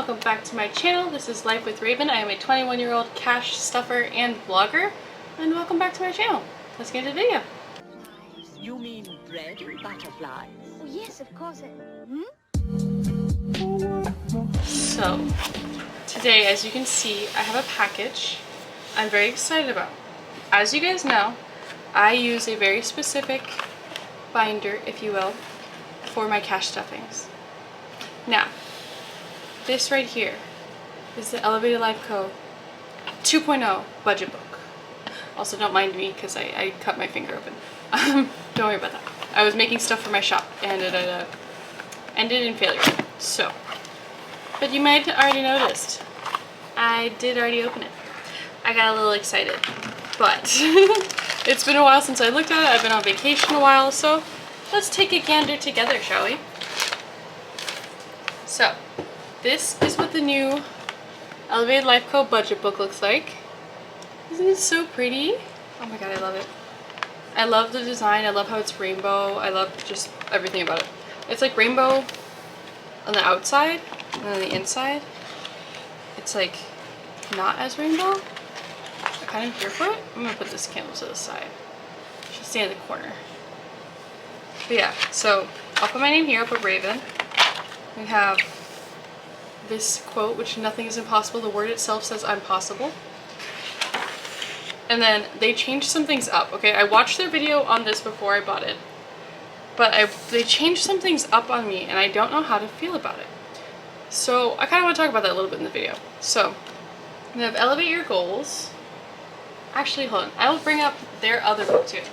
welcome back to my channel. This is Life with Raven. I am a 21-year-old cash stuffer and vlogger, and welcome back to my channel. Let's get into the video. You mean bread butterflies? Oh yes, of course. So, today, as you can see, I have a package I'm very excited about. As you guys know, I use a very specific binder, if you will, for my cash stuffings. Now, this right here is the Elevated Life Co. 2.0 budget book. Also, don't mind me because I cut my finger open. Don't worry about that. I was making stuff for my shop and it ended in failure. So, but you might have already noticed, I did already open it. I got a little excited, but it's been a while since I looked at it. I've been on vacation a while, so let's take a gander together, shall we? So, this is what the new Elevated Life Co. budget book looks like. Isn't it so pretty? Oh my god, I love it. I love the design. I love how it's rainbow. I love just everything about it. It's like rainbow on the outside, and then the inside, it's like not as rainbow. I'm kind of here for it. I'm gonna put this candle to the side. She'll stay in the corner. But yeah, so I'll put my name here. I'll put Raven. We have this quote, which nothing is impossible. The word itself says I'm possible. And then they changed some things up, okay? I watched their video on this before I bought it. But they changed some things up on me, and I don't know how to feel about it. So I kind of want to talk about that a little bit in the video. So we have Elevate Your Goals. Actually, hold on. I will bring up their other book too.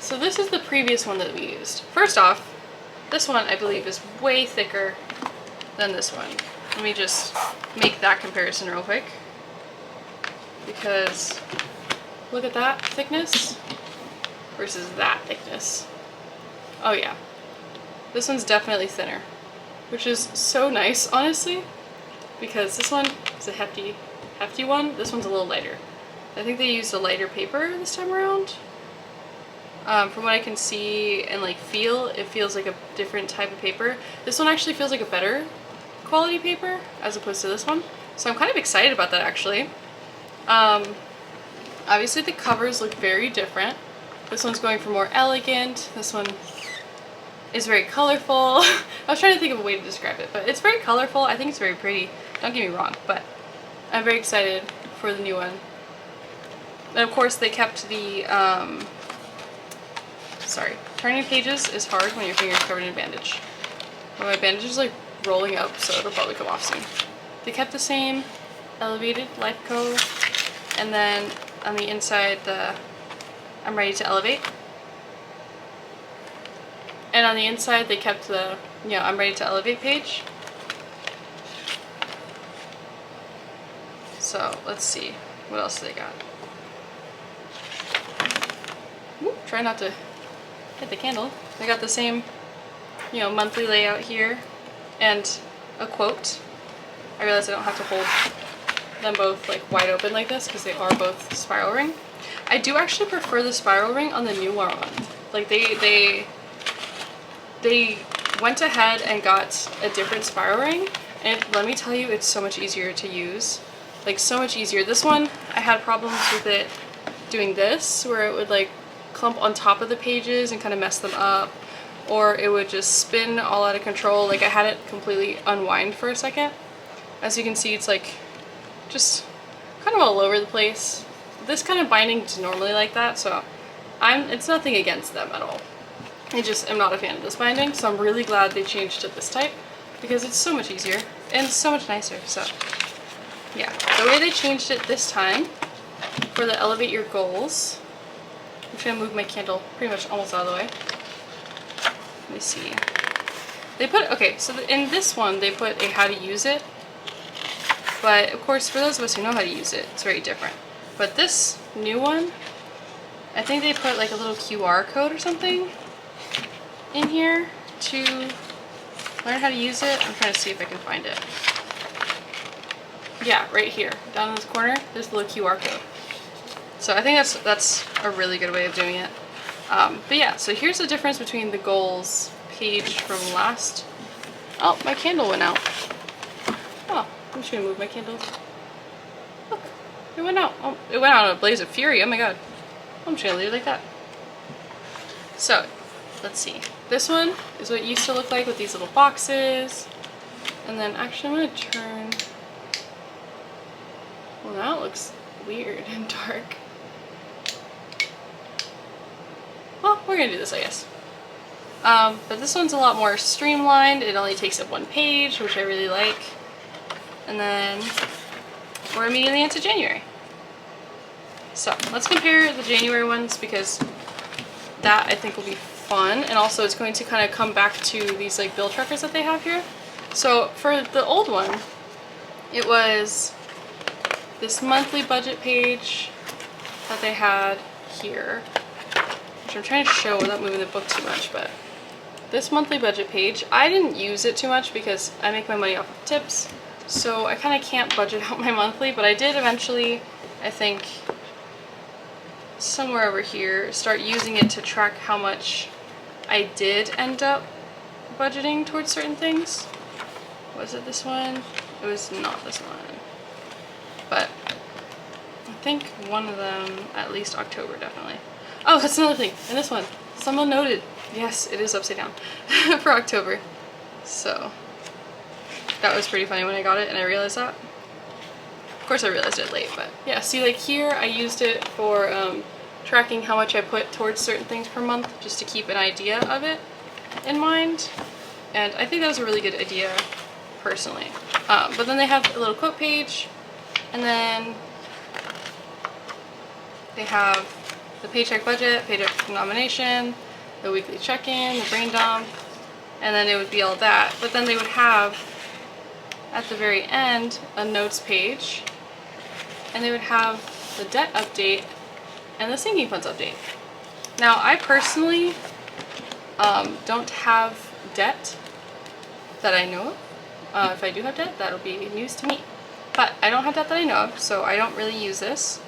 So this is the previous one that we used. First off, this one I believe is way thicker than this one. Let me just make that comparison real quick. Because look at that thickness versus that thickness. Oh yeah. This one's definitely thinner, which is so nice, honestly, because this one is a hefty one. This one's a little lighter. I think they used a lighter paper this time around. From what I can see and like feel, it feels like a different type of paper. This one actually feels like a better quality paper as opposed to this one. So I'm kind of excited about that actually. Obviously the covers look very different. This one's going for more elegant. This one is very colorful. I was trying to think of a way to describe it, but it's very colorful. I think it's very pretty. Don't get me wrong, but I'm very excited for the new one. And of course they kept the, sorry, turning pages is hard when your finger's covered in a bandage. Well, my bandage is like rolling up, so it'll probably come off soon. They kept the same Elevated Life Co. And then on the inside, the I'm Ready to Elevate. And on the inside, they kept the, you know, I'm Ready to Elevate page. So let's see, what else they got. Ooh, try not to hit the candle. They got the same, you know, monthly layout here and a quote. I realize I don't have to hold them both like wide open like this because they are both spiral ring. I do actually prefer the spiral ring on the newer one. Like they went ahead and got a different spiral ring, and let me tell you, it's so much easier to use. Like so much easier. This one, I had problems with it doing this, where it would like clump on top of the pages and kind of mess them up, or it would just spin all out of control. Like I had it completely unwind for a second. As you can see, it's like just kind of all over the place. This kind of binding is normally like that, so it's nothing against them at all. I just am not a fan of this binding, so I'm really glad they changed to this type because it's so much easier and so much nicer. So yeah, the way they changed it this time for the Elevate Your Goals, I'm trying to move my candle pretty much almost out of the way. Let me see. They put, okay, so in this one they put a how to use it. But of course, for those of us who know how to use it, it's very different. But this new one, I think they put like a little QR code or something in here to learn how to use it. I'm trying to see if I can find it. Yeah, right here, down in this corner, there's the little QR code. So I think that's a really good way of doing it. But yeah, so here's the difference between the goals page from last. Oh, my candle went out. just gonna move my candles. Look, it went out. Oh, it went out in a blaze of fury. Oh my god. I'm just gonna leave it like that. So, let's see. This one is what it used to look like with these little boxes. And then actually I'm gonna turn. Well, now it looks weird and dark. Well, we're gonna do this, I guess. But this one's a lot more streamlined. It only takes up one page, which I really like. And then we're immediately into January. So let's compare the January ones because that I think will be fun. And also it's going to kind of come back to these like bill trackers that they have here. So for the old one, it was this monthly budget page that they had here, which I'm trying to show without moving the book too much, but this monthly budget page, I didn't use it too much because I make my money off of tips, so I kind of can't budget out my monthly, but I did eventually, I think, somewhere over here, start using it to track how much I did end up budgeting towards certain things. Was it this one? It was not this one. But I think one of them, at least October, definitely. Oh, that's another thing. And this one, someone noted, yes, it is upside down for October. So that was pretty funny when I got it and I realized that. Of course I realized it late, but yeah, see like here I used it for tracking how much I put towards certain things per month just to keep an idea of it in mind. And I think that was a really good idea personally. But then they have a little quote page, and then they have the paycheck budget, paycheck nomination, the weekly check-in, the brain dump, and then it would be all that. But then they would have, at the very end, a notes page, and they would have the debt update and the sinking funds update. Now, I personally don't have debt that I know of. If I do have debt, that'll be news to me. But I don't have debt that I know of, so I don't really use this.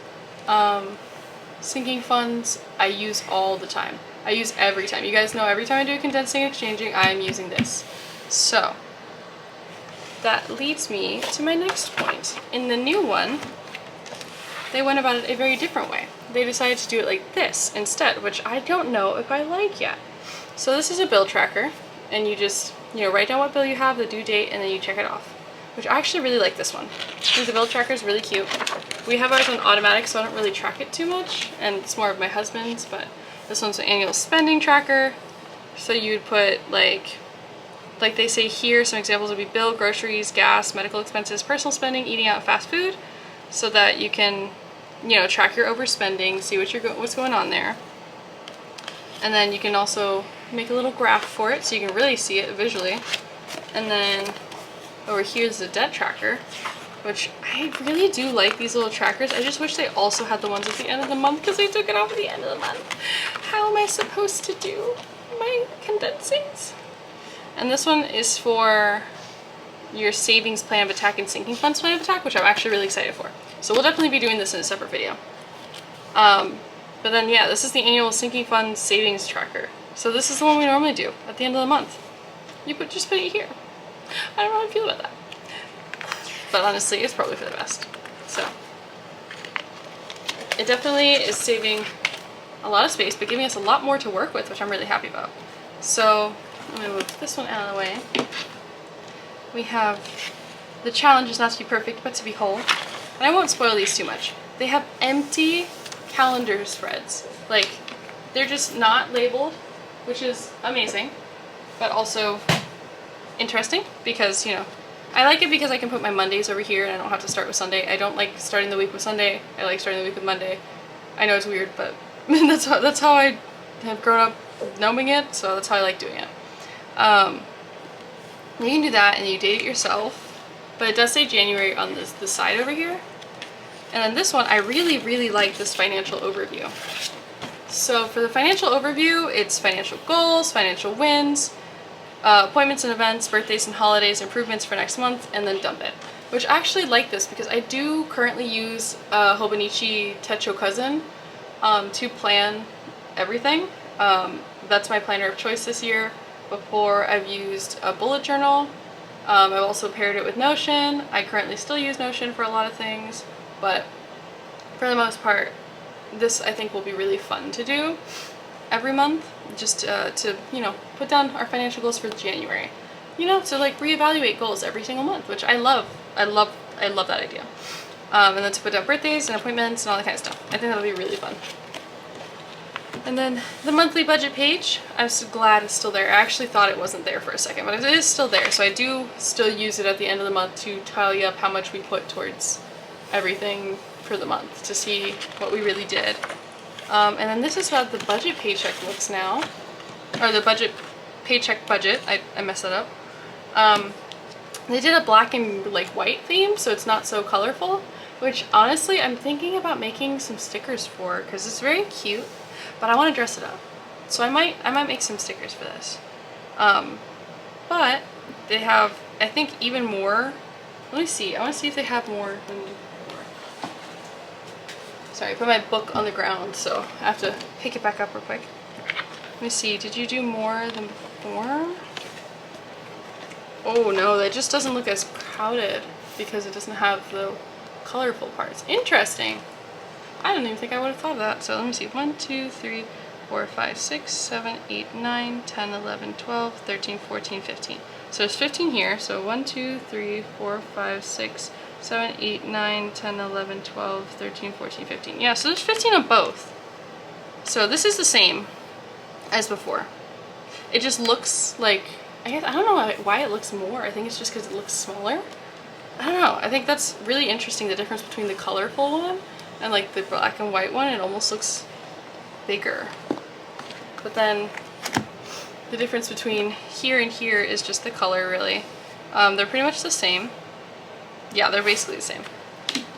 Sinking funds, I use all the time. I use every time. You guys know every time I do condensing and exchanging, I am using this. So, that leads me to my next point. In the new one, they went about it a very different way. They decided to do it like this instead, which I don't know if I like yet. So this is a bill tracker, and you just, write down what bill you have, the due date, and then you check it off. Which I actually really like this one. I think the bill tracker is really cute. We have ours on automatic, so I don't really track it too much, and it's more of my husband's, but this one's an annual spending tracker. So you'd put like they say here, some examples would be bill, groceries, gas, medical expenses, personal spending, eating out, fast food, so that you can, track your overspending, see what's going on there. And then you can also make a little graph for it so you can really see it visually. And then over here is the debt tracker, which I really do like these little trackers. I just wish they also had the ones at the end of the month because they took it off at the end of the month. How am I supposed to do my condensings? And this one is for your savings plan of attack and sinking funds plan of attack, which I'm actually really excited for. So we'll definitely be doing this in a separate video. But then yeah, this is the annual sinking fund savings tracker. So this is the one we normally do at the end of the month. You just put it here. I don't know how I feel about that. But honestly, it's probably for the best. So it definitely is saving a lot of space, but giving us a lot more to work with, which I'm really happy about. So I'm gonna move this one out of the way. We have the challenge is not to be perfect, but to be whole. And I won't spoil these too much. They have empty calendar spreads. Like, they're just not labeled, which is amazing, but also interesting because, I like it because I can put my Mondays over here and I don't have to start with Sunday. I don't like starting the week with Sunday. I like starting the week with Monday. I know it's weird, but that's how I have grown up knowing it, so that's how I like doing it. You can do that and you date it yourself, but it does say January on the side over here. And then this one, I really, really like this financial overview. So for the financial overview, it's financial goals, financial wins, appointments and events, birthdays and holidays, improvements for next month, and then dump it. Which I actually like this because I do currently use Hobonichi Techo Cousin to plan everything. That's my planner of choice this year. Before I've used a bullet journal, I've also paired it with Notion. I currently still use Notion for a lot of things, but for the most part, this I think will be really fun to do every month, just to, you know, put down our financial goals for January. You know, to like reevaluate goals every single month, which I love. I love that idea. And then to put down birthdays and appointments and all that kind of stuff. I think that'll be really fun. And then the monthly budget page, I'm so glad it's still there. I actually thought it wasn't there for a second, but it is still there. So I do still use it at the end of the month to tally up how much we put towards everything for the month to see what we really did. And then this is how the budget paycheck looks now. Or the budget paycheck budget. I messed that up. They did a black and like white theme, so it's not so colorful, which honestly I'm thinking about making some stickers for, because it's very cute, but I want to dress it up. So I might make some stickers for this. But they have, I think, even more. Let me see. I want to see if they have more than before. Sorry, I put my book on the ground, so I have to pick it back up real quick. Let me see. Did you do more than before? Oh no, that just doesn't look as crowded because it doesn't have the colorful parts. Interesting. I didn't even think I would have thought of that. So let me see. 1, 2, 3, 4, 5, 6, 7, 8, 9, 10, 11, 12, 13, 14, 15. So there's 15 here. So 1, 2, 3, 4, 5, 6, 7, 8, 9, 10, 11, 12, 13, 14, 15. Yeah, so there's 15 of both. So this is the same as before. It just looks like, I guess, I don't know why it looks more. I think it's just because it looks smaller. I don't know. I think that's really interesting, the difference between the colorful one and like the black and white one. It almost looks bigger. But then the difference between here and here is just the color, really. They're pretty much the same. Yeah, they're basically the same.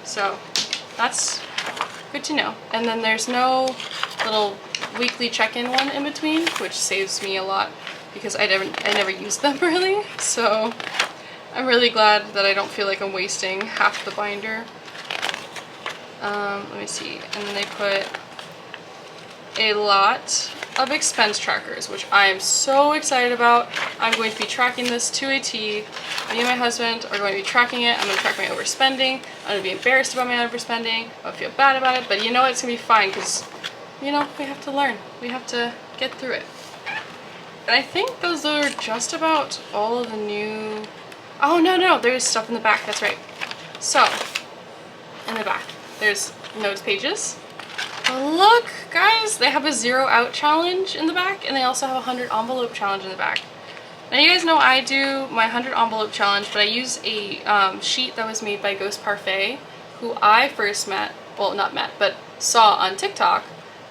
So that's good to know. And then there's no little weekly check-in one in between, which saves me a lot because I never use them really. So I'm really glad that I don't feel like I'm wasting half the binder. Let me see. And then they put a lot of expense trackers, which I am so excited about. I'm going to be tracking this to a T. Me and my husband are going to be tracking it. I'm going to track my overspending. I'm going to be embarrassed about my overspending. I'll feel bad about it, but you know it's going to be fine because, you know, we have to learn. We have to get through it. And I think those are just about all of the new... Oh, no, there's stuff in the back. That's right. So, in the back, there's notes pages. Look, guys, they have a 0 out challenge in the back, and they also have a 100 envelope challenge in the back. Now, you guys know I do my 100 envelope challenge, but I use a sheet that was made by Ghost Parfait, who I first met, well, not met, but saw on TikTok.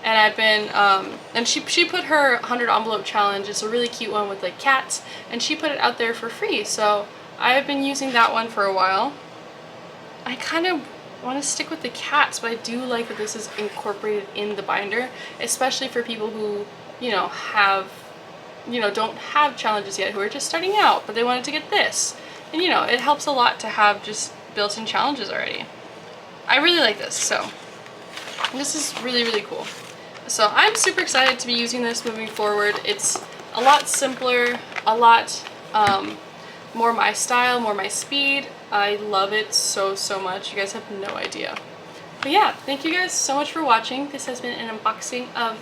And I've been, and she put her 100 envelope challenge. It's a really cute one with like cats, and she put it out there for free. So I've been using that one for a while. I kind of want to stick with the cats, but I do like that this is incorporated in the binder, especially for people who, you know, don't have challenges yet, who are just starting out, but they wanted to get this. And you know, it helps a lot to have just built-in challenges already. I really like this, so this is really, really cool. So I'm super excited to be using this moving forward. It's a lot simpler, a lot more my style, more my speed. I love it so, so much. You guys have no idea. But yeah, thank you guys so much for watching. This has been an unboxing of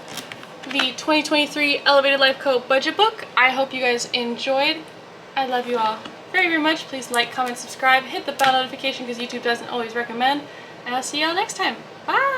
the 2023 Elevated Life Co. budget book. I hope you guys enjoyed. I love you all very, very much. Please like, comment, subscribe, hit the bell notification because YouTube doesn't always recommend. And I'll see y'all next time. Bye!